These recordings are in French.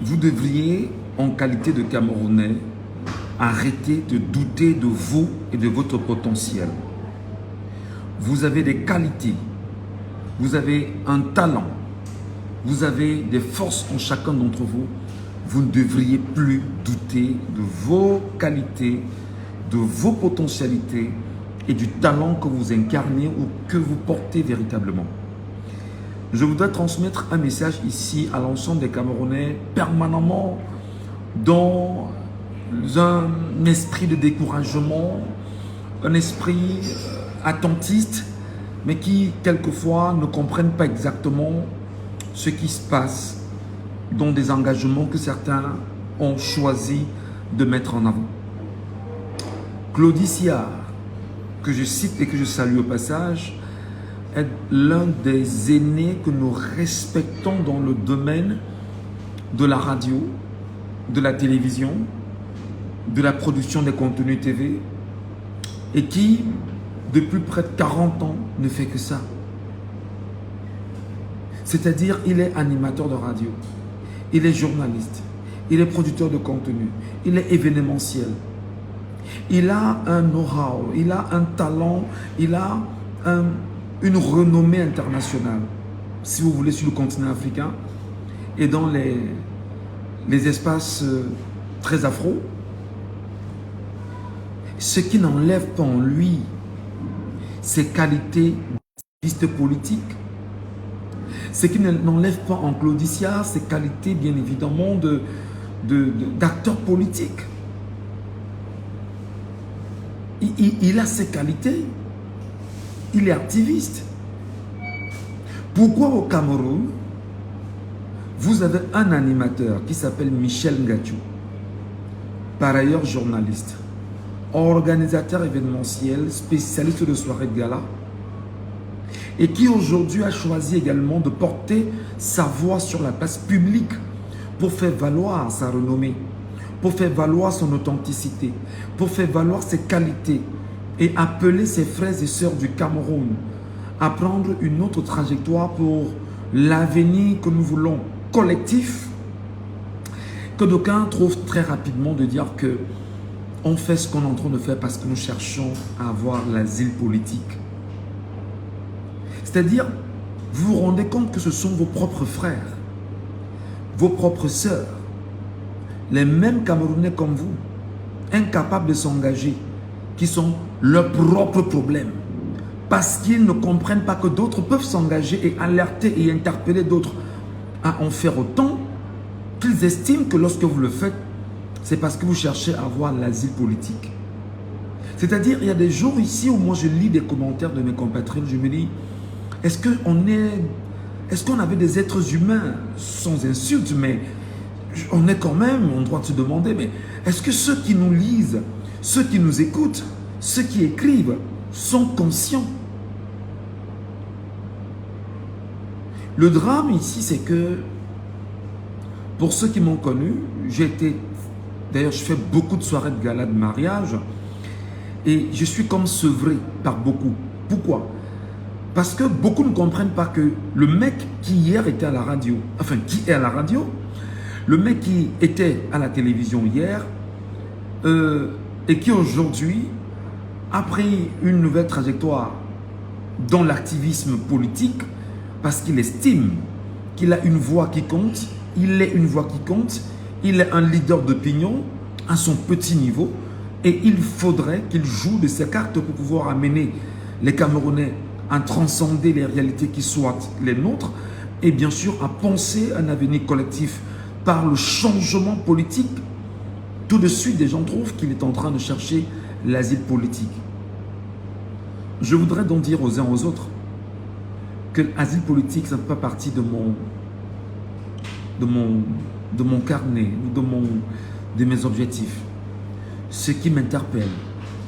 Vous devriez, en qualité de Camerounais, arrêter de douter de vous et de votre potentiel. Vous avez des qualités, vous avez un talent, vous avez des forces en chacun d'entre vous. Vous ne devriez plus douter de vos qualités, de vos potentialités et du talent que vous incarnez ou que vous portez véritablement. Je voudrais transmettre un message ici à l'ensemble des Camerounais permanemment dans un esprit de découragement, un esprit attentiste, mais qui quelquefois ne comprennent pas exactement ce qui se passe dans des engagements que certains ont choisi de mettre en avant. Claudie Siard, que je cite et que je salue au passage, est l'un des aînés que nous respectons dans le domaine de la radio, de la télévision, de la production des contenus TV et qui, depuis près de 40 ans, ne fait que ça. C'est-à-dire, il est animateur de radio, il est journaliste, il est producteur de contenu, il est événementiel. Il a un know-how, il a un talent, il a une renommée internationale, si vous voulez, sur le continent africain et dans les espaces très afro. Ce qui n'enlève pas en lui ses qualités d'activiste politique, ce qui n'enlève pas en Claudie Siard ses qualités, bien évidemment, d'acteur politique. Il a ses qualités. Il est activiste. Pourquoi au Cameroun, vous avez un animateur qui s'appelle Michel Ngachou, par ailleurs journaliste, organisateur événementiel, spécialiste de soirée de gala, et qui aujourd'hui a choisi également de porter sa voix sur la place publique pour faire valoir sa renommée, pour faire valoir son authenticité, pour faire valoir ses qualités et appeler ses frères et sœurs du Cameroun à prendre une autre trajectoire pour l'avenir que nous voulons collectif, que d'aucuns trouvent très rapidement de dire que on fait ce qu'on est en train de faire parce que nous cherchons à avoir l'asile politique. C'est-à-dire, vous vous rendez compte que ce sont vos propres frères, vos propres sœurs, les mêmes Camerounais comme vous, incapables de s'engager, qui sont leurs propres problèmes, parce qu'ils ne comprennent pas que d'autres peuvent s'engager et alerter et interpeller d'autres à en faire autant, qu'ils estiment que lorsque vous le faites, c'est parce que vous cherchez à avoir l'asile politique. C'est-à-dire, il y a des jours ici où moi je lis des commentaires de mes compatriotes, je me dis, est-ce qu'on avait des êtres humains, sans insulte, mais on est quand même en droit de se demander, mais est-ce que ceux qui nous lisent, ceux qui nous écoutent, ceux qui écrivent, sont conscients? Le drame ici, c'est que, pour ceux qui m'ont connu, d'ailleurs je fais beaucoup de soirées de gala de mariage, et je suis comme sevré par beaucoup. Pourquoi? Parce que beaucoup ne comprennent pas que le mec qui hier était à la radio, enfin qui est à la radio, le mec qui était à la télévision hier et qui aujourd'hui a pris une nouvelle trajectoire dans l'activisme politique parce qu'il estime qu'il a une voix qui compte, il est une voix qui compte, il est un leader d'opinion à son petit niveau et il faudrait qu'il joue de ses cartes pour pouvoir amener les Camerounais à transcender les réalités qui soient les nôtres et bien sûr à penser un avenir collectif par le changement politique. Tout de suite, des gens trouvent qu'il est en train de chercher l'asile politique. Je voudrais donc dire aux uns aux autres que l'asile politique, ça ne fait pas partie de mon carnet, de mes objectifs. Ce qui m'interpelle,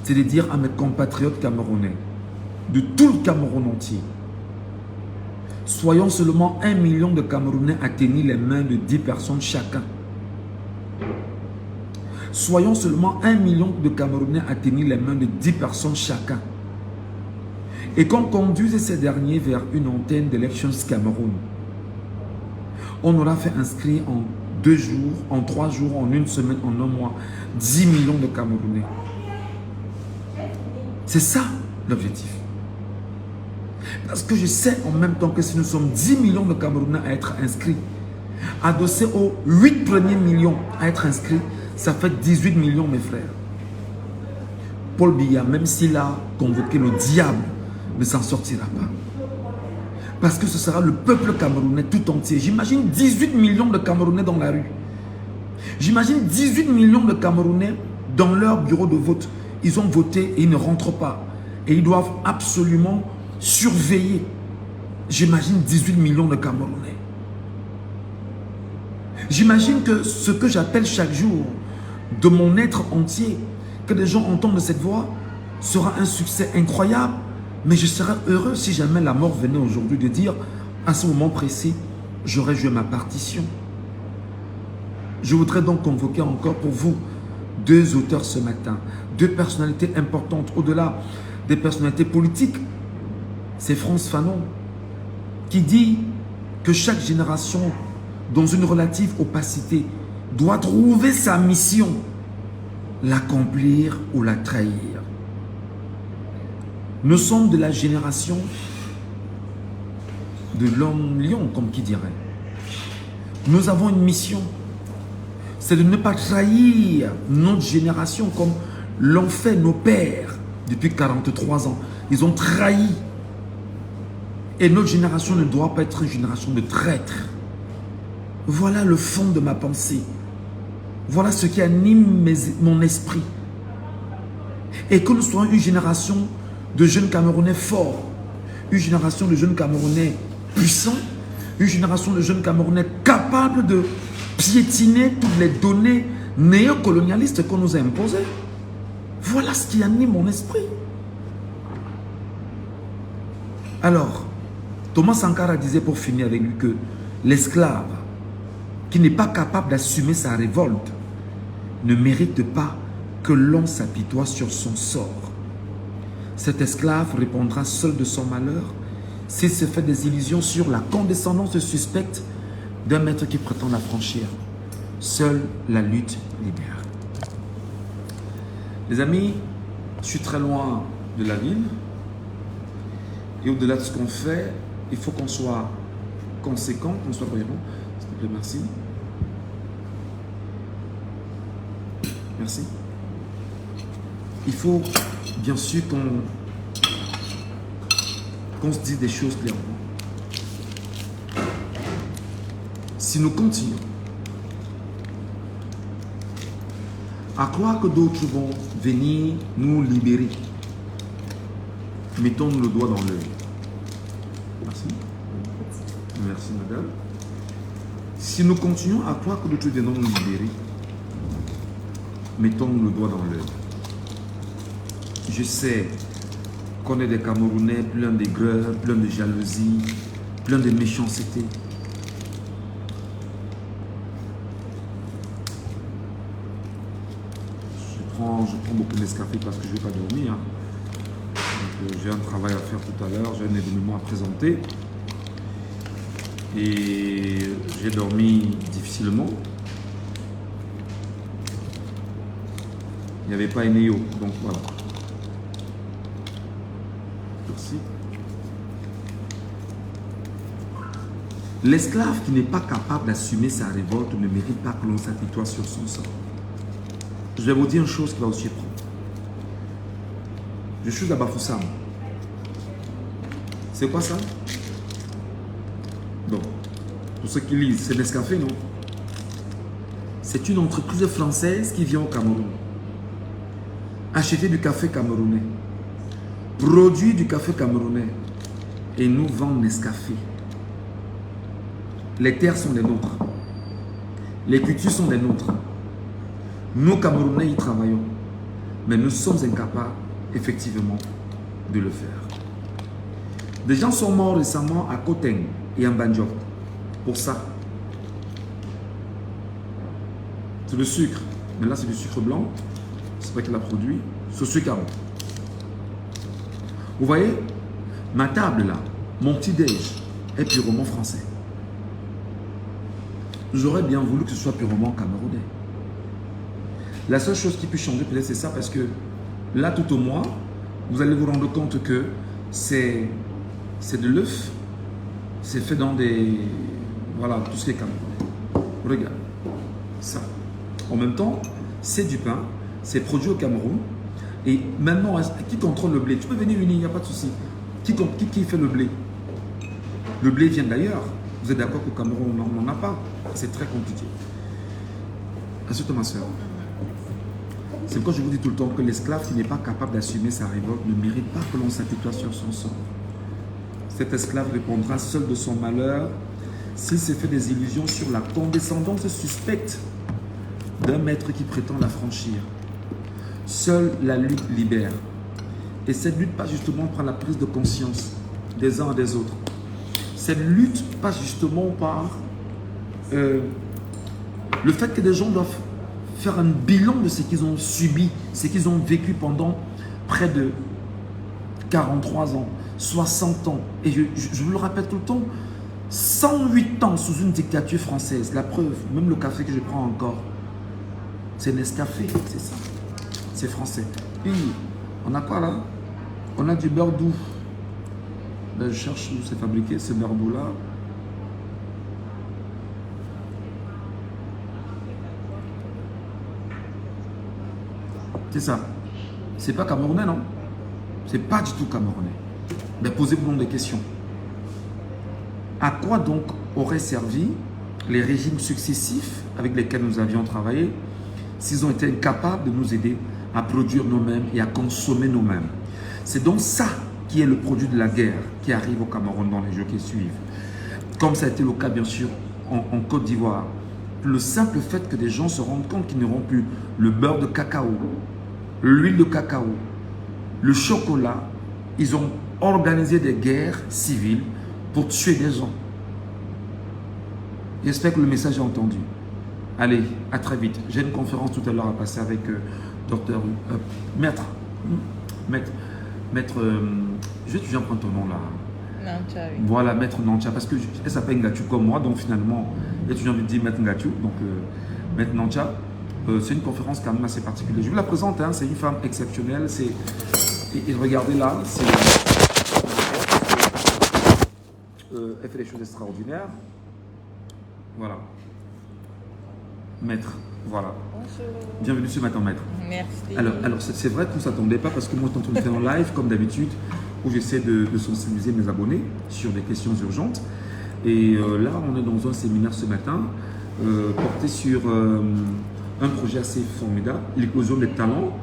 c'est de dire à mes compatriotes camerounais, de tout le Cameroun entier, soyons seulement 1 million de Camerounais à tenir les mains de 10 personnes chacun. Soyons seulement 1 million de Camerounais à tenir les mains de 10 personnes chacun. Et qu'on conduise ces derniers vers une antenne d'Elections Cameroun. On aura fait inscrire en 2 jours, en 3 jours, en 1 semaine, en 1 mois, 10 millions de Camerounais. C'est ça l'objectif. Parce que je sais en même temps que si nous sommes 10 millions de Camerounais à être inscrits, adossés aux 8 premiers millions à être inscrits, ça fait 18 millions mes frères. Paul Biya, même s'il a convoqué le diable, ne s'en sortira pas. Parce que ce sera le peuple camerounais tout entier. J'imagine 18 millions de Camerounais dans la rue. J'imagine 18 millions de Camerounais dans leur bureau de vote. Ils ont voté et ils ne rentrent pas. Et ils doivent absolument surveiller. J'imagine 18 millions de Camerounais. J'imagine que ce que j'appelle chaque jour de mon être entier, que les gens entendent cette voix, sera un succès incroyable. Mais je serais heureux si jamais la mort venait aujourd'hui de dire, à ce moment précis, j'aurais joué ma partition. Je voudrais donc convoquer encore pour vous 2 auteurs ce matin, 2 personnalités importantes, au-delà des personnalités politiques. C'est France Fanon qui dit que chaque génération, dans une relative opacité, doit trouver sa mission, l'accomplir ou la trahir. Nous sommes de la génération de l'homme lion, comme qui dirait. Nous avons une mission, c'est de ne pas trahir notre génération comme l'ont fait nos pères depuis 43 ans. Ils ont trahi. Et notre génération ne doit pas être une génération de traîtres. Voilà le fond de ma pensée. Voilà ce qui anime mon esprit. Et que nous soyons une génération de jeunes Camerounais forts, une génération de jeunes Camerounais puissants, une génération de jeunes Camerounais capables de piétiner toutes les données néocolonialistes qu'on nous a imposées. Voilà ce qui anime mon esprit. Alors, Thomas Sankara disait pour finir avec lui que l'esclave qui n'est pas capable d'assumer sa révolte ne mérite pas que l'on s'apitoie sur son sort. Cet esclave répondra seul de son malheur s'il se fait des illusions sur la condescendance suspecte d'un maître qui prétend la franchir. Seule la lutte libère. Les amis, je suis très loin de la ville. Et au-delà de ce qu'on fait, il faut qu'on soit conséquent, qu'on soit cohérent. S'il te plaît, merci. Merci. Il faut bien sûr qu'on se dise des choses clairement. Si nous continuons à croire que d'autres vont venir nous libérer, mettons-nous le doigt dans l'œil. Merci. Merci, madame. Si nous continuons à croire que d'autres viendront nous libérer, mettons-nous le doigt dans l'œil. Je sais qu'on est des Camerounais pleins d'aigreur, pleins de jalousie, pleins de méchanceté. Je prends beaucoup d'escafé parce que je ne vais pas dormir. J'ai un travail à faire tout à l'heure, j'ai un événement à présenter. Et j'ai dormi difficilement. Il n'y avait pas Enéo, donc voilà. Merci. L'esclave qui n'est pas capable d'assumer sa révolte ne mérite pas que l'on s'apitoie sur son sort. Je vais vous dire une chose qui va aussi prendre. Je suis à Bafoussam. C'est quoi ça? Donc, pour ceux qui lisent, c'est Nescafé, non? C'est une entreprise française qui vient au Cameroun acheter du café camerounais, produit du café camerounais et nous vend Nescafé. Les terres sont des nôtres. Les cultures sont des nôtres. Nous, Camerounais, y travaillons. Mais nous sommes incapables, effectivement, de le faire. Des gens sont morts récemment à Koteng et en Banjok. Pour ça. C'est le sucre. Mais là, c'est du sucre blanc. C'est vrai qu'elle a produit. Ce sucre à bon. Vous voyez, ma table là, mon petit déj est purement français. j'aurais bien voulu que ce soit purement camerounais. La seule chose qui peut changer peut-être c'est ça, parce que là tout au moins, vous allez vous rendre compte que c'est de l'œuf, c'est fait dans des... Voilà, tout ce qui est camerounais. Regarde, ça. En même temps, c'est du pain, c'est produit au Cameroun. Et maintenant, qui contrôle le blé? Tu peux venir unir, il n'y a pas de souci. Qui fait le blé? Le blé vient d'ailleurs. Vous êtes d'accord qu'au Cameroun, on n'en a pas. C'est très compliqué. Assure-toi, ma soeur. C'est pourquoi je vous dis tout le temps que l'esclave qui n'est pas capable d'assumer sa révolte ne mérite pas que l'on s'apitoie sur son sort. Cet esclave répondra seul de son malheur s'il s'est fait des illusions sur la condescendance suspecte d'un maître qui prétend la franchir. Seule la lutte libère. Et cette lutte passe justement par la prise de conscience des uns et des autres. Cette lutte passe justement par le fait que des gens doivent faire un bilan de ce qu'ils ont subi, ce qu'ils ont vécu pendant près de 43 ans, 60 ans. Et je vous le rappelle tout le temps, 108 ans sous une dictature française. La preuve, même le café que je prends encore, c'est Nescafé, c'est ça. C'est français. Puis, on a quoi là? On a du beurre doux. Ben, je cherche où c'est fabriqué, ce beurre doux là. C'est ça. C'est pas camerounais, non? C'est pas du tout camerounais. Ben, posez-vous des questions. À quoi donc auraient servi les régimes successifs avec lesquels nous avions travaillé s'ils ont été incapables de nous aider à produire nous-mêmes et à consommer nous-mêmes? C'est donc ça qui est le produit de la guerre qui arrive au Cameroun dans les jours qui suivent. Comme ça a été le cas bien sûr en Côte d'Ivoire. Le simple fait que des gens se rendent compte qu'ils n'auront plus le beurre de cacao, l'huile de cacao, le chocolat, ils ont organisé des guerres civiles pour tuer des gens. J'espère que le message est entendu. Allez, à très vite. J'ai une conférence tout à l'heure à passer avec Maître, je vais toujours prendre ton nom là. Nantia, oui. Voilà, Maître Nantia, parce qu'elle s'appelle Ngachou comme moi, donc finalement, j'ai toujours envie de dire Maître Ngachou, donc Maître Nantia. C'est une conférence quand même assez particulière. Je vous la présente, hein, c'est une femme exceptionnelle. Et regardez là, elle fait des choses extraordinaires. Voilà. Maître, voilà. Bonjour. Bienvenue ce matin, Maître. Merci. Alors c'est vrai qu'on ne s'attendait pas parce que moi je suis en train de faire un live comme d'habitude où j'essaie de sensibiliser mes abonnés sur des questions urgentes. Et là, on est dans un séminaire ce matin porté sur un projet assez formidable, l'éclosion des talents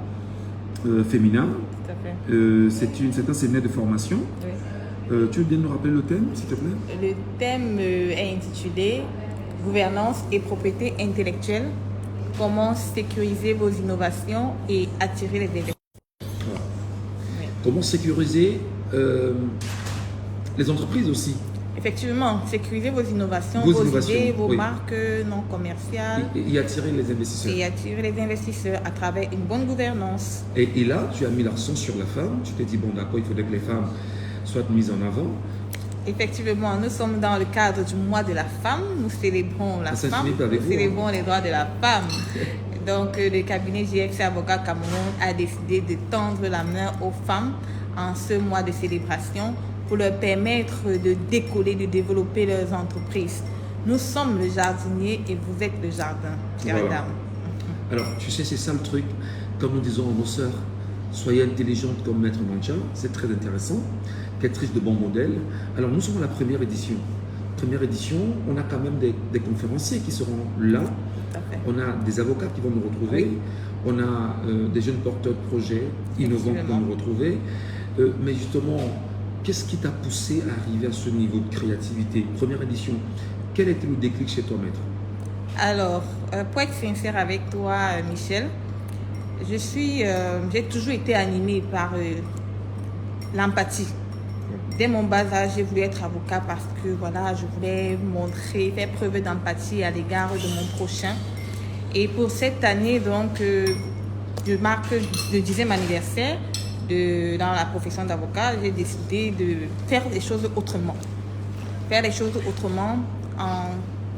féminins. Tout à fait. C'est un séminaire de formation. Oui. Tu veux bien nous rappeler le thème, s'il te plaît? Le thème est intitulé Gouvernance et propriété intellectuelle. Comment sécuriser vos innovations et attirer les investisseurs. Voilà. Oui. Comment sécuriser les entreprises aussi. Effectivement, sécuriser vos innovations, vos idées, vos marques non commerciales. Et attirer les investisseurs. Et attirer les investisseurs à travers une bonne gouvernance. Et là, tu as mis l'accent sur la femme. Tu t'es dit, bon d'accord, il faudrait que les femmes soient mises en avant. Effectivement, nous sommes dans le cadre du mois de la femme. Nous célébrons la femme, nous célébrons les droits de la femme. Donc, le cabinet GFC Avocat Cameroun a décidé de tendre la main aux femmes en ce mois de célébration pour leur permettre de décoller, de développer leurs entreprises. Nous sommes le jardinier et vous êtes le jardin, chère dame. Alors, tu sais, c'est ça le truc. Comme nous disons à nos sœurs, soyez intelligentes comme Maître Nantia, c'est très intéressant. Qu'être riche de bons modèles. Alors, nous sommes à la première édition. Première édition, on a quand même des conférenciers qui seront là. On a des avocats qui vont nous retrouver. Oui. On a des jeunes porteurs de projets innovants qui vont nous retrouver. Mais justement, qu'est-ce qui t'a poussé à arriver à ce niveau de créativité? Première édition, quel était le déclic chez toi, Maître? Alors, pour être sincère avec toi, Michel, j'ai toujours été animée par l'empathie. Dès mon bas âge, j'ai voulu être avocat parce que voilà, je voulais faire preuve d'empathie à l'égard de mon prochain. Et pour cette année, donc, je marque le 10e anniversaire dans la profession d'avocat. J'ai décidé de faire les choses autrement. Faire les choses autrement en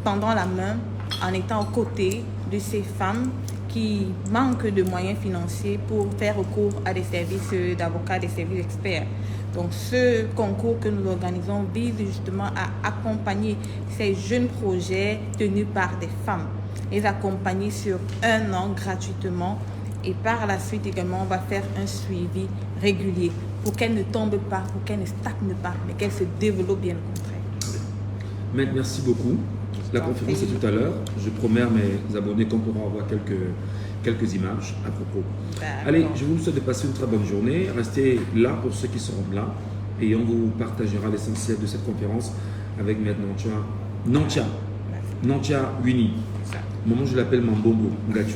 tendant la main en étant aux côtés de ces femmes qui manquent de moyens financiers pour faire recours à des services d'avocats, des services experts. Donc ce concours que nous organisons vise justement à accompagner ces jeunes projets tenus par des femmes, les accompagner sur 1 an gratuitement et par la suite également on va faire un suivi régulier pour qu'elles ne tombent pas, pour qu'elles ne stagnent pas, mais qu'elles se développent bien au contraire. Merci beaucoup. La conférence est tout à l'heure. Je promets à mes abonnés qu'on pourra avoir quelques images à propos. Allez, je vous souhaite de passer une très bonne journée. Restez là pour ceux qui seront là et on vous partagera l'essentiel de cette conférence avec Maître Nantia Wini. Au moment où je l'appelle Mambombo Ngadju.